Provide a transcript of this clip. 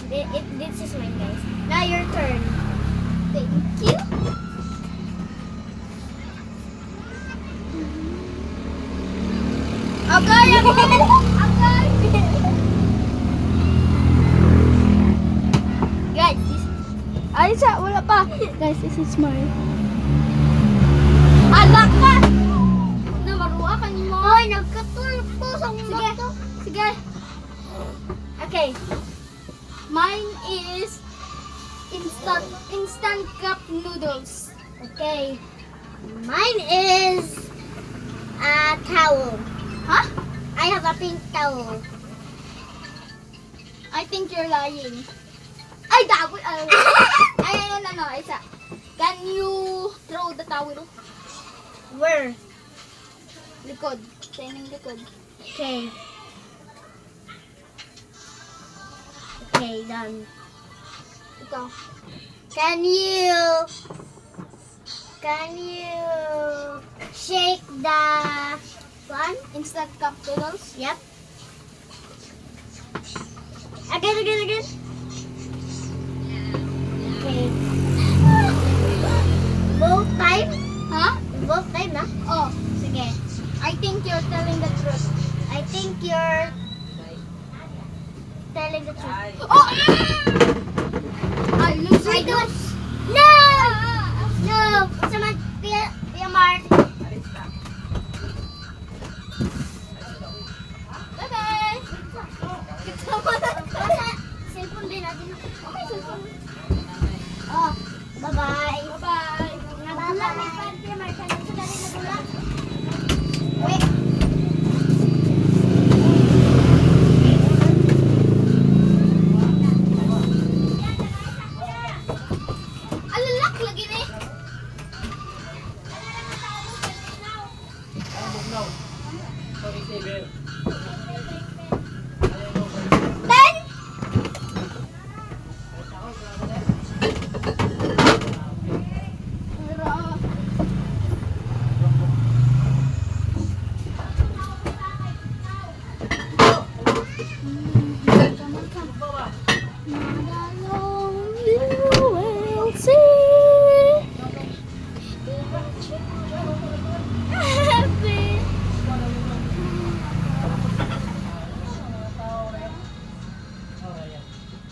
This is mine, guys. Now your turn. Thank you. Okay, ako. Okay. Guys, Ay, wala pa. Guys, this is mine. alak ka. Namaruha ka ni mo. Ay, nagkatulpo sa mga. Sige. Okay. Mine is instant cup noodles. Okay. Mine is a towel. Huh? I have a pink towel. I think you're lying. Ay, dagoy. Ay, no. Isa. Can you throw the towel? Where? Likod. Sa inyong likod. Okay. Okay, done. Ito. Can you shake the one? Instant cup noodles? Yep. Again. Okay. Both time? Huh? Both time na? Oh, sige. I think you're telling the truth. I think you're telling the truth. Oh! I lose. No! No! Sama, Pia Mart. Bye-bye! Cellphone din natin. Okay, cellphone. Oh, bye-bye. Bye-bye. Nagula may pan, Pia Mart. Kanang sa dali nagula. Wait. Alalak lagi ni. Ten. You will see.